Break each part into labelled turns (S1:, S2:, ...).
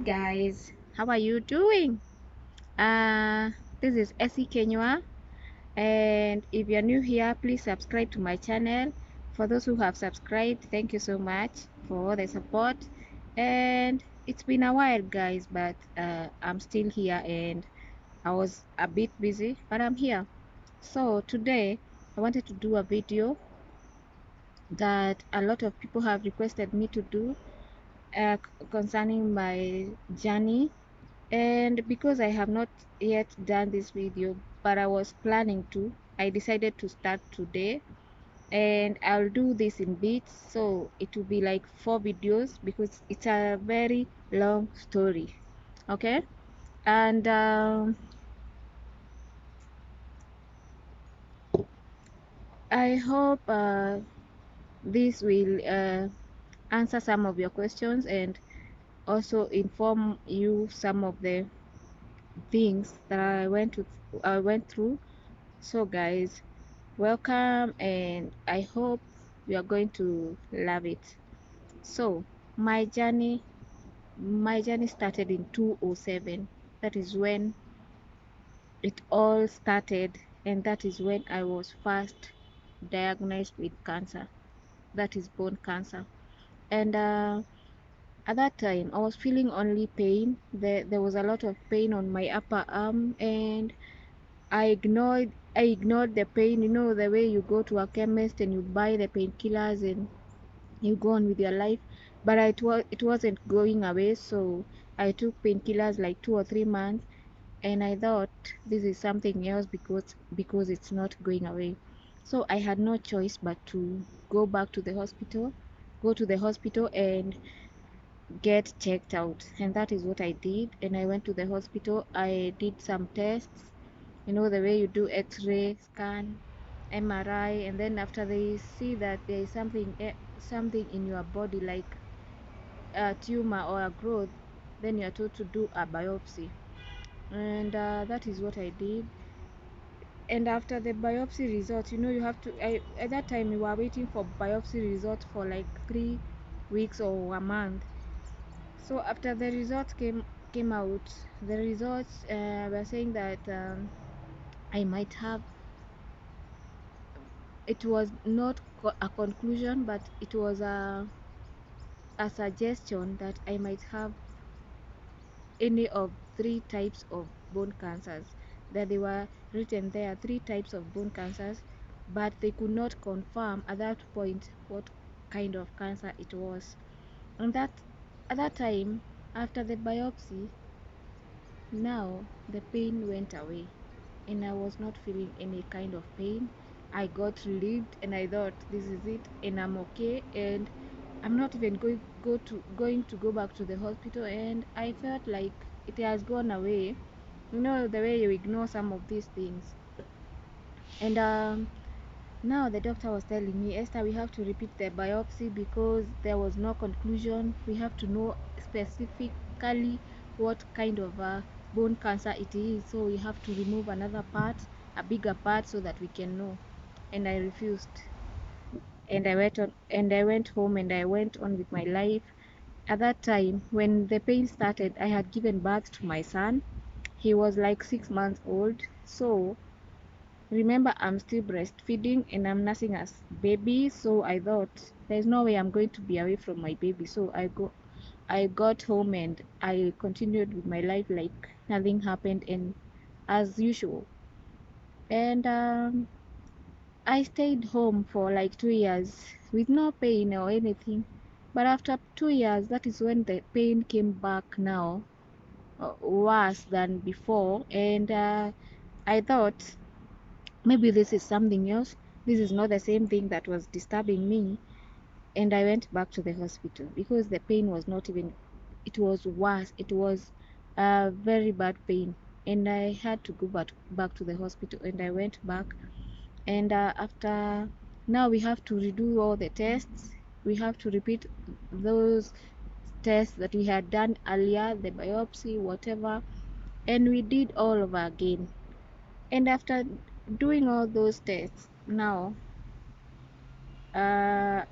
S1: guys, how are you doing? Uh, this is Essie Kenywa, and if you're new here, please subscribe to my channel. For those who have subscribed, thank you so much for all the support. And it's been a while, guys, but I'm still here, and I was a bit busy, but I'm here. So today, I wanted to do a video that a lot of people have requested me to do concerning my journey, and because I have not yet done this video, but I was planning to, I decided to start today, and I'll do this in bits, so it will be like 4 videos because it's a very long story. Okay, and I hope this will answer some of your questions and also inform you some of the things that I went through. So guys, welcome, and I hope you are going to love it. So my journey started in 2007. That is when it all started, and that is when I was first diagnosed with cancer, that is bone cancer. And at that time I was feeling only pain. There was a lot of pain on my upper arm, and I ignored the pain. You know, the way you go to a chemist and you buy the painkillers and you go on with your life. But it wasn't going away, so I took painkillers like 2 or 3 months, and I thought this is something else because it's not going away. So I had no choice but to go to the hospital and get checked out, and that is what I did. And I went to the hospital. I did some tests, you know, the way you do x-ray, scan, MRI, and then after they see that there is something in your body, like a tumor or a growth, then you are told to do a biopsy. And that is what I did. And after the biopsy result, you know, you have to at that time we were waiting for biopsy result for like 3 weeks or a month. So after the results came out, the results were saying that I might have, it was not a conclusion, but it was a suggestion that I might have any of 3 types of bone cancers. That they were written there, 3 types of bone cancers, but they could not confirm at that point what kind of cancer it was. And that at that time, after the biopsy, now the pain went away, and I was not feeling any kind of pain. I got relieved, and I thought this is it, and I'm okay, and I'm not even going to go back to the hospital. And I felt like it has gone away. You know, the way you ignore some of these things. And now the doctor was telling me, Esther, we have to repeat the biopsy because there was no conclusion. We have to know specifically what kind of bone cancer it is. So we have to remove another part, a bigger part, so that we can know. And I refused. And I went home, and I went on with my life. At that time, when the pain started, I had given birth to my son. He was like 6 months old. So remember, I'm still breastfeeding and I'm nursing as baby, so I thought there's no way I'm going to be away from my baby. So I got home, and I continued with my life like nothing happened, and as usual. And I stayed home for like 2 years with no pain or anything. But after 2 years, that is when the pain came back now, worse than before. And I thought maybe this is something else. This is not the same thing that was disturbing me. And I went back to the hospital because the pain was not even, it was worse. It was a very bad pain. And I had to go back to the hospital, and I went back. And after, now we have to redo all the tests. We have to repeat those tests that we had done earlier, the biopsy, whatever. And we did all over again. And after doing all those tests, now I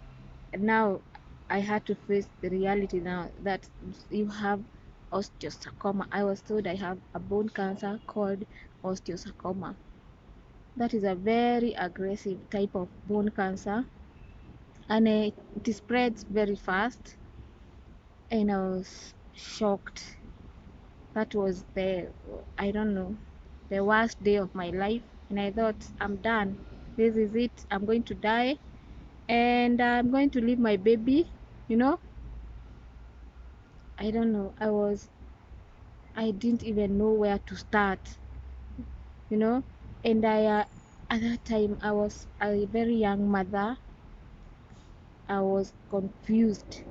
S1: had to face the reality now that you have osteosarcoma. I was told I have a bone cancer called osteosarcoma. That is a very aggressive type of bone cancer, and it spreads very fast. And I was shocked. That was I don't know, the worst day of my life. And I thought, I'm done. This is it. I'm going to die, and I'm going to leave my baby. You know, I don't know. I didn't even know where to start. You know, and at that time I was a very young mother. I was confused.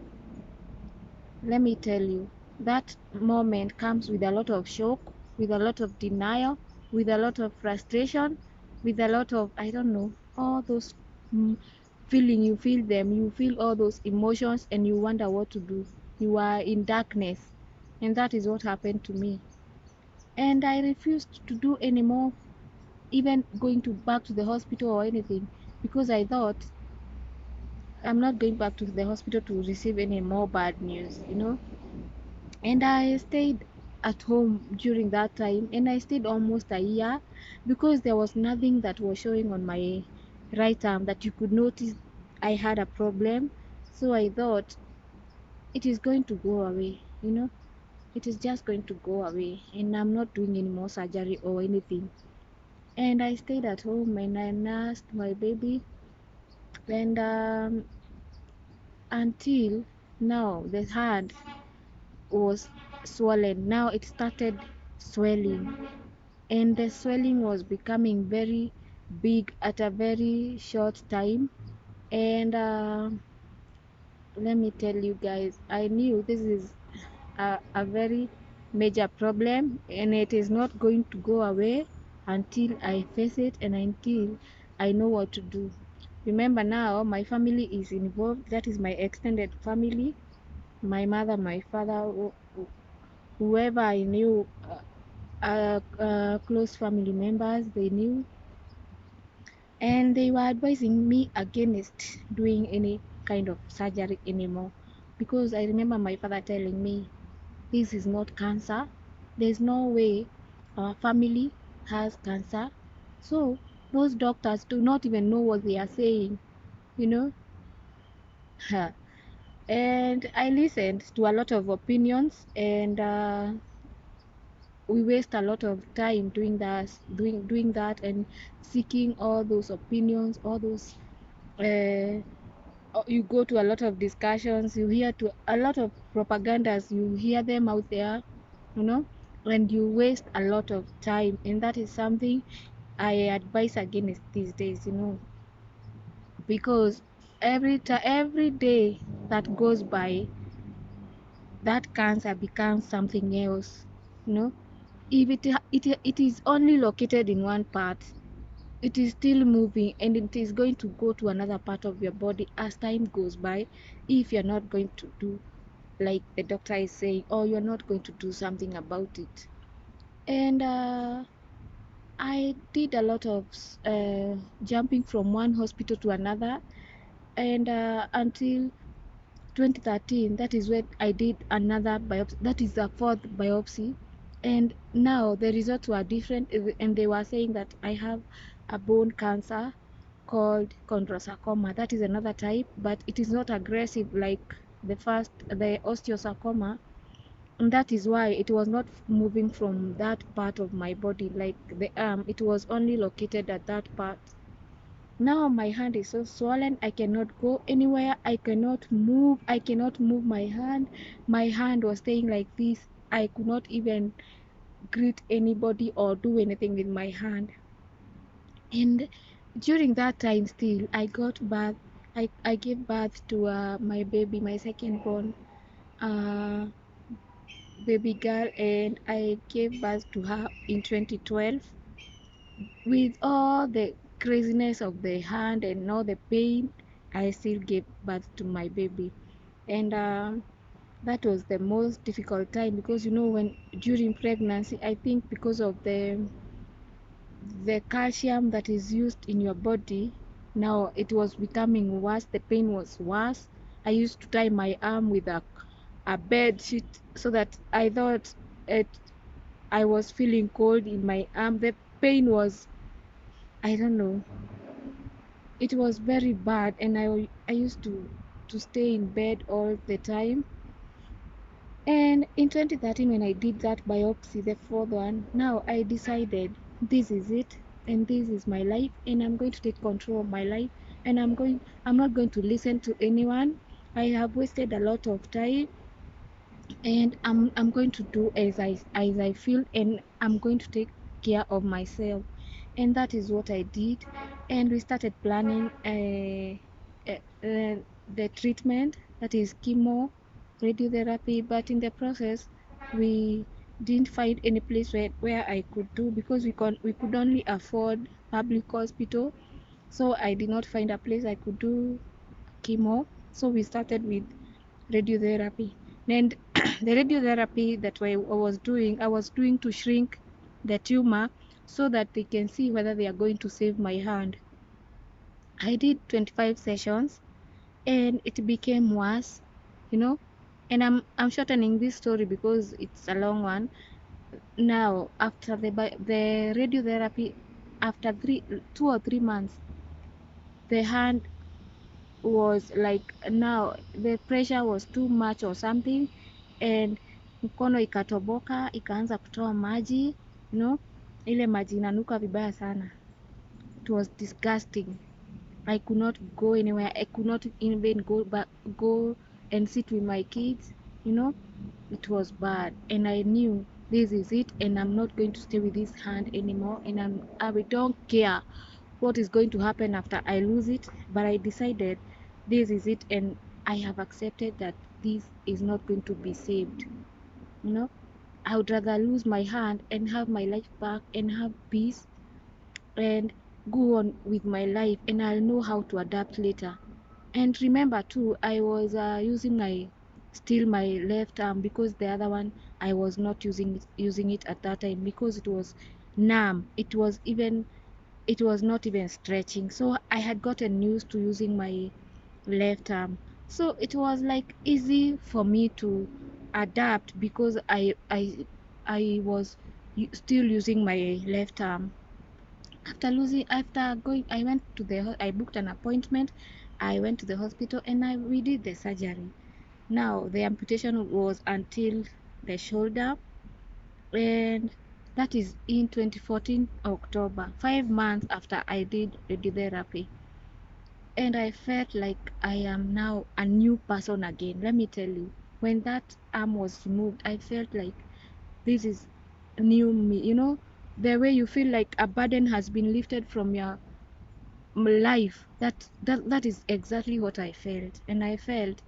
S1: Let me tell you, that moment comes with a lot of shock, with a lot of denial, with a lot of frustration, with a lot of, I don't know, all those feeling. You feel them, you feel all those emotions, and you wonder what to do. You are in darkness, and that is what happened to me. And I refused to do anymore, even going to back to the hospital or anything, because I thought, I'm not going back to the hospital to receive any more bad news, you know. And I stayed at home during that time, and I stayed almost a year, because there was nothing that was showing on my right arm that you could notice I had a problem. So I thought, it is going to go away, you know, it is just going to go away, and I'm not doing any more surgery or anything. And I stayed at home, and I nursed my baby, and until now the hand was swollen. Now it started swelling, and the swelling was becoming very big at a very short time. And let me tell you guys, I knew this is a very major problem, and it is not going to go away until I face it, and until I know what to do. Remember, now my family is involved. That is my extended family, my mother, my father, whoever I knew, close family members, they knew, and they were advising me against doing any kind of surgery anymore, because I remember my father telling me, this is not cancer, there's no way our family has cancer. So those doctors do not even know what they are saying, you know. And I listened to a lot of opinions, and we waste a lot of time doing that, and seeking all those opinions, all those uh, you go to a lot of discussions, you hear to a lot of propagandas, you hear them out there, you know, and you waste a lot of time. And that is something I advise against these days, you know, because every day that goes by, that cancer becomes something else, you know. If it is only located in one part, it is still moving, and it is going to go to another part of your body as time goes by, if you're not going to do like the doctor is saying, or you're not going to do something about it. And I did a lot of jumping from one hospital to another, and until 2013, that is when I did another biopsy. That is the fourth biopsy, and now the results were different, and they were saying that I have a bone cancer called chondrosarcoma. That is another type, but it is not aggressive like the osteosarcoma, and that is why it was not moving from that part of my body like the arm. It was only located at that part. Now my hand is so swollen, I cannot go anywhere, I cannot move my hand. My hand was staying like this. I could not even greet anybody or do anything with my hand. And during that time still, I gave birth to my baby, my second born uh, baby girl, and I gave birth to her in 2012. With all the craziness of the hand and all the pain, I still gave birth to my baby. And that was the most difficult time, because you know, when during pregnancy, I think because of the calcium that is used in your body, now it was becoming worse. The pain was worse. I used to tie my arm with a a bed sheet so that I thought it I was feeling cold in my arm. The pain was, I don't know, it was very bad, and I used to stay in bed all the time. And in 2013, when I did that biopsy, the fourth one, now I decided this is it, and this is my life, and I'm going to take control of my life, and I'm not going to listen to anyone. I have wasted a lot of time, and I'm going to do as I feel, and I'm going to take care of myself. And that is what I did. And we started planning the treatment, that is chemo, radiotherapy. But in the process, we didn't find any place where I could do, because we could only afford public hospital. So I did not find a place I could do chemo. So we started with radiotherapy. And the radiotherapy that I was doing to shrink the tumor so that they can see whether they are going to save my hand. I did 25 sessions, and it became worse, you know. And I'm shortening this story because it's a long one. Now, after the radiotherapy, after 2 or 3 months, the hand was like, now the pressure was too much or something, and mkono ikatoboka, ikaanza kutoa maji, ile maji inanuka vibaya sana. It was disgusting. I could not go anywhere. I could not even go and sit with my kids. It was bad, and I knew this is it, and I'm not going to stay with this hand anymore. And I don't care what is going to happen after I lose it, but I decided this is it, and I have accepted that this is not going to be saved. I would rather lose my hand and have my life back and have peace and go on with my life, and I'll know how to adapt later. And remember too, I was using my left arm, because the other one I was not using it at that time, because it was numb. It was not even stretching. So I had gotten used to using my left arm. So it was like easy for me to adapt, because I was still using my left arm. After going, I booked an appointment. I went to the hospital, and we did the surgery. Now the amputation was until the shoulder, and that is in 2014 October, 5 months after I did radiotherapy. And I felt like I am now a new person again. Let me tell you, when that arm was removed, I felt like this is new me. The way you feel like a burden has been lifted from your life. That is exactly what I felt. And I felt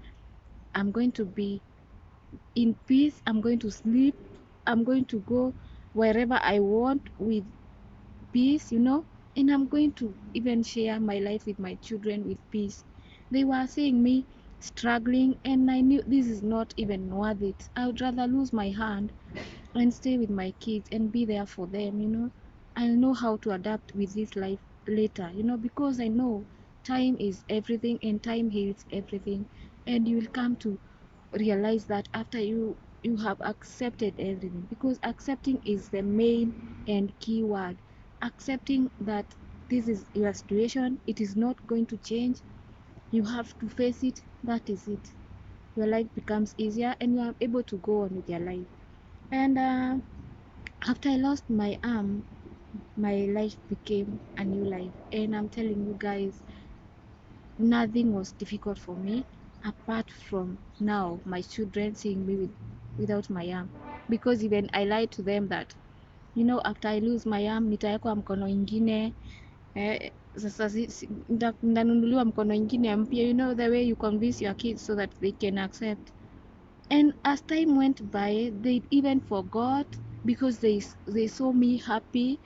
S1: I'm going to be in peace. I'm going to sleep. I'm going to go wherever I want with peace, and I'm going to even share my life with my children with peace. They were seeing me struggling, and I knew this is not even worth it. I would rather lose my hand and stay with my kids and be there for them. I'll know how to adapt with this life later, because I know time is everything, and time heals everything. And you will come to realize that after you have accepted everything, because accepting is the main and key word. Accepting that this is your situation, it is not going to change. You have to face it. That is it. Your life becomes easier, and you are able to go on with your life. And after I lost my arm, my life became a new life. And I'm telling you guys, nothing was difficult for me, apart from now my children seeing me without my arm. Because even I lied to them that, after I lose my arm, nitawekwa mkono ingine. Sasa ndanunuliwa mkono ingine mpya. The way you convince your kids so that they can accept. And as time went by, they even forgot, because they saw me happy.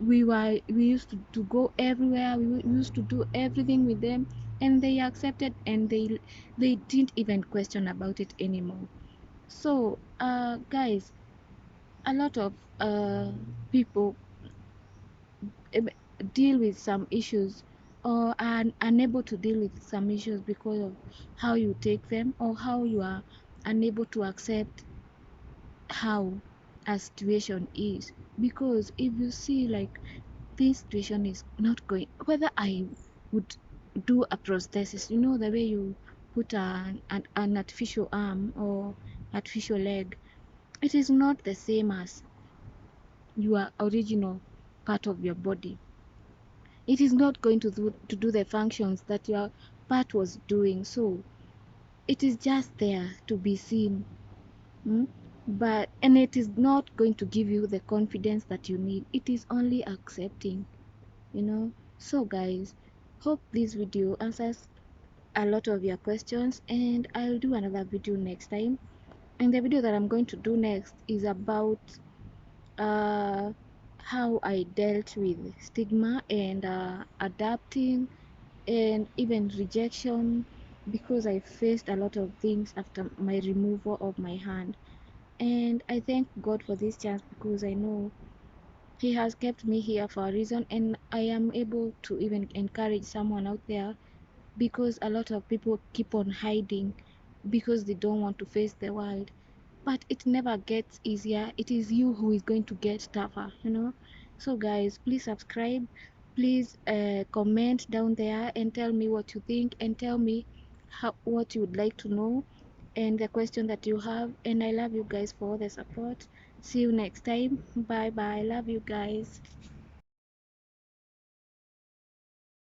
S1: We used to go everywhere. We used to do everything with them, and they accepted, and they didn't even question about it anymore. So guys, a lot of people deal with some issues, or are unable to deal with some issues, because of how you take them, or how you are unable to accept how a situation is. Because if you see like this situation is not going, whether I would do a prosthesis, you know, the way you put an artificial arm or artificial leg, it is not the same as your original part of your body. It is not going to do the functions that your part was doing. So it is just there to be seen. Mm? But and it is not going to give you the confidence that you need. It is only accepting, you know. So guys, hope this video answers a lot of your questions, and I'll do another video next time. And the video that I'm going to do next is about uh, how I dealt with stigma and adapting and even rejection, because I faced a lot of things after my removal of my hand. And I thank God for this chance, because I know He has kept me here for a reason, and I am able to even encourage someone out there, because a lot of people keep on hiding because they don't want to face the world. But it never gets easier. It is you who is going to get tougher, you know. So guys, please subscribe, please comment down there and tell me what you think, and tell me what you would like to know and the question that you have. And I love you guys for all the support. See you next time. Bye bye. Love you guys.